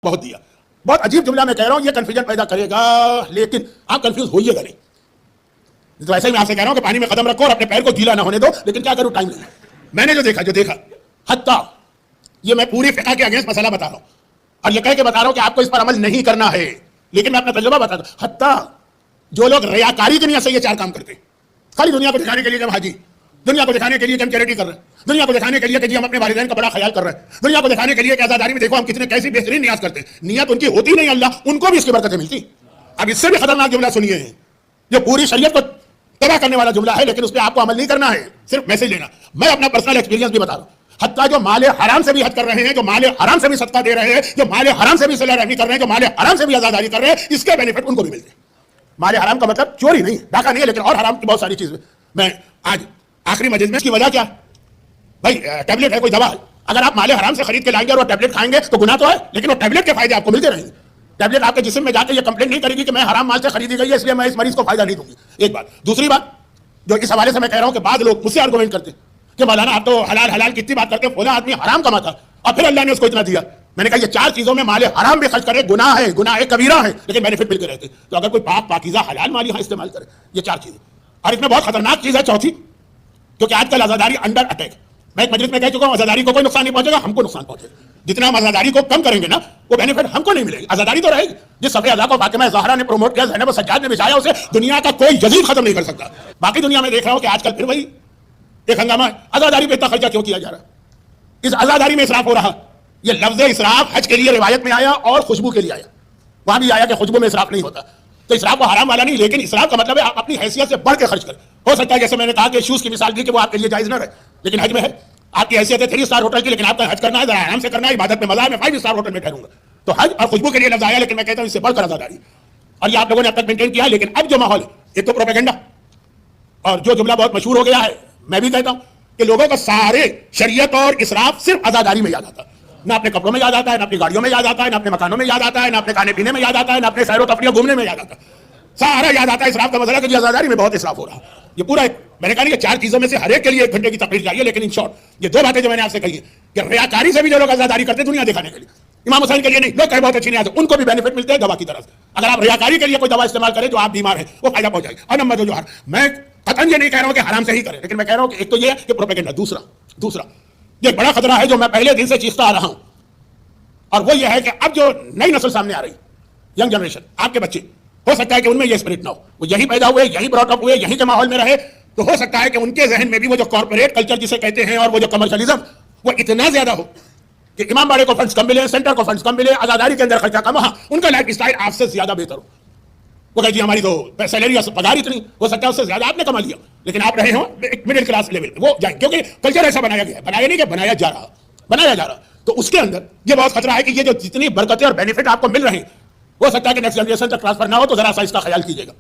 بہت دیا. بہت عجیب جملہ میں کہہ رہا ہوں, یہ کنفیوژن پیدا کرے گا, لیکن آپ کنفیوز ہوئیے گا نہیں. تو ایسے ہی میں آپ سے کہہ رہا ہوں کہ پانی میں قدم رکھو اور اپنے پیر کو گیلا نہ ہونے دو, لیکن کیا کروں, ٹائم نہیں. میں نے جو دیکھا حتیٰ یہ میں پوری فقہ کے اگینسٹ مسئلہ بتا رہا ہوں اور یہ کہہ کے بتا رہا ہوں کہ آپ کو اس پر عمل نہیں کرنا ہے, لیکن میں اپنا تجربہ بتاتا ہوں. حتیٰ جو لوگ ریاکاری کی نیت سے یہ چار کام کرتے ہیں, خالی دنیا کو دکھانے کے لیے کہ ہم حاجی, دنیا کو دکھانے کے لیے کہ ہم چیریٹی کر رہے ہیں, دنیا کو دکھانے کے لیے کہ جی ہم اپنے والدین کا بڑا خیال کر رہے ہیں, دنیا کو دکھانے کے لیے کہ آزاداری میں دیکھو ہم کتنے کیسی بہترین نیاز کرتے ہیں. نیت ان کی ہوتی نہیں, اللہ ان کو بھی اس کی برکتیں ملتی. اب اس سے بھی خطرناک جملہ سنیے, جو پوری شریعت کو تباہ کرنے والا جملہ ہے, لیکن اس پہ آپ کو عمل نہیں کرنا ہے, صرف میسج لینا. میں اپنا پرسنل ایکسپیرینس بھی بتا رہا ہوں. حتیٰ جو مال حرام سے بھی حج کر رہے ہیں, جو مال حرام سے بھی صدقہ دے رہے ہیں, جو مال حرام سے بھی صلہ رحمی کر رہے ہیں, جو مال حرام سے بھی آزاداری کر رہے ہیں, اس کے بینیفٹ ان کو بھی ملتے ہیں. مال حرام کا مطلب چوری نہیں, ڈاکہ نہیں ہے, لیکن اور حرام کی بہت ساری چیزیں. میں آج آخری مجلس میں اس کی وجہ کیا بھائی, ٹیبلٹ ہے, کوئی دوا ہے, اگر آپ مال حرام سے خرید کے لائیں گے اور وہ ٹیبلٹ کھائیں گے تو گناہ تو ہے, لیکن وہ ٹیبلٹ کے فائدے آپ کو ملتے رہیں گے. ٹیبلٹ آپ کے جسم میں جا کے یہ کمپلین نہیں کرے گی کہ میں حرام مال سے خریدی گئی ہے اس لیے میں اس مریض کو فائدہ نہیں دوں گی. ایک بات. دوسری بات جو اس حوالے سے میں کہہ رہا ہوں کہ بعض لوگ مجھ سے آرگومنٹ کرتے کہ مولانا آپ تو حلال کی اتنی بات کرتے, فلاں آدمی حرام کماتا اور پھر اللہ نے اس کو اتنا دیا. میں نے کہا یہ چار چیزوں میں مال حرام بھی خرچ کرے گناہ ہے, گناہ کبیرہ ہے, لیکن بینیفٹ مل کے رہتے. تو اگر کوئی پاکیزہ حلال مال یہاں استعمال کرے, یہ چار چیزیں. اور اس میں بہت خطرناک چیز ہے چوتھی, کیونکہ آج کل آزاداری انڈر اٹیک. میں ایک مجلس میں کہہ چکا ہوں, آزاداری کو کوئی نقصان نہیں پہنچے گا, ہم کو نقصان پہنچے گا. جتنا ہم آزاداری کو کم کریں گے نا, وہ بینیفٹ ہم کو نہیں ملے گی. آزاداری تو رہے گی. جس صفحے ادا کو فاطمہ زہرا نے پروموٹ کیا, زینب سجاد نے بچھایا, اسے دنیا کا کوئی یزید ختم نہیں کر سکتا. باقی دنیا میں دیکھ رہا ہوں کہ آج کل پھر وہی ایک ہنگامہ ہے, آزاداری پہ اتنا خرچہ کیوں کیا جا رہا ہے, اس آزاداری میں اسراف ہو رہا. یہ لفظ اسراف حج کے لیے روایت میں آیا اور خوشبو کے لیے آیا, وہاں بھی آیا کہ خوشبو میں اسراف نہیں ہوتا. تو اسراف وہ حرام والا نہیں, لیکن اسراف کا مطلب ہے آپ اپنی حیثیت سے بڑھ کے خرچ کریں. ہو سکتا ہے جیسے میں نے کہا کہ شوز کی مثال دی کہ وہ آپ کے لیے جائز نہ رہے, لیکن حج میں ہے آپ کی حیثیت ہے 3 اسٹار ہوٹل کی, لیکن آپ کا حج کرنا ہے, ذرا آرام سے کرنا ہے, عبادت میں مزہ ہے, میں 5 اسٹار ہوٹل میں ٹھہروں گا. تو حج اور خوشبو کے لیے لفظ آیا, لیکن میں کہتا ہوں اس سے بڑھ کر آزاداری. اور یہ آپ لوگوں نے اب تک مینٹین کیا ہے. لیکن اب جو ماحول ہے, ایک تو پروپیگنڈا, اور جو جملہ بہت مشہور ہو گیا ہے, میں بھی کہتا ہوں کہ لوگوں کا سارے شریعت اور اسراف صرف آزاداری میں یاد آتا ہے. نہ اپنے کپڑوں میں یاد آتا ہے, نہ اپنی گاڑیوں میں یاد آتا ہے, نہ اپنے مکانوں میں یاد آتا ہے, نہ اپنے کھانے پینے میں یاد آتا ہے, نہ اپنے سیر و تفریح گھومنے میں یاد آتا ہے. سارا یاد آتا ہے اسراف کا مسئلہ کہ آزاداری میں بہت اسراف ہو رہا ہے. یہ پورا میں نے کہا نہیں کہ 4 چیزوں میں سے ہر ایک کے لیے 1 گھنٹے کی تقریر چاہیے, لیکن ان شارٹ یہ 2 باتیں جو میں نے آپ سے کہی ہیں کہ ریاکاری سے بھی جو لوگ آزاداری کرتے ہیں دنیا دکھانے کے لیے, امام حسین کے لیے نہیں, لوگ کہیں بہت اچھی نہیں آتے, ان کو بھی بینیفٹ ملتے ہیں دوا کی طرف سے. اگر آپ ریاکاری کے لیے کوئی دوا استعمال کریں جو آپ بیمار ہیں, وہ فائدہ پہنچائے گا. اور نمبر 2 میں قطعاً یہ نہیں کہہ رہا ہوں کہ حرام سے ہی کریں, لیکن میں کہہ رہا ہوں کہ ایک تو یہ ہے کہ پروپیگنڈا. دوسرا یہ بڑا خطرہ ہے جو میں پہلے دن سے چیختا آ رہا ہوں, اور وہ یہ ہے کہ اب جو نئی نسل سامنے آ رہی, ینگ جنریشن, آپ کے بچے, ہو سکتا ہے کہ ان میں یہ اسپرٹ نہ ہو, وہ یہی پیدا ہوئے, یہی براٹ اپ ہوئے, یہیں کے ماحول میں رہے, تو ہو سکتا ہے کہ ان کے ذہن میں بھی وہ جو کارپوریٹ کلچر جسے کہتے ہیں اور وہ جو کمرشلزم وہ اتنا زیادہ ہو کہ امام باڑے کو فنڈز کم ملے, سینٹر کو فنڈز کم ملے, آزاداری کے اندر خرچہ کم, ہاں ان کا لائف اسٹائل آپ سے زیادہ بہتر ہو. وہ کہ جی ہماری تو سیلری پگار اتنی, ہو سکتا ہے اس سے زیادہ آپ نے کما لیا, لیکن آپ رہے ہوں ایک مڈل کلاس لیول پہ, وہ جائیں, کیونکہ کلچر ایسا بنایا گیا ہے, بنایا نہیں کہ بنایا جا رہا. تو اس کے اندر یہ بہت خطرہ ہے کہ یہ جو جتنی برکتیں اور بینیفٹ آپ کو مل رہے ہیں, ہو سکتا ہے کہ نیکسٹ جنریشن تک ٹرانسفر نہ ہو, تو ذرا سا اس کا خیال کیجیے گا.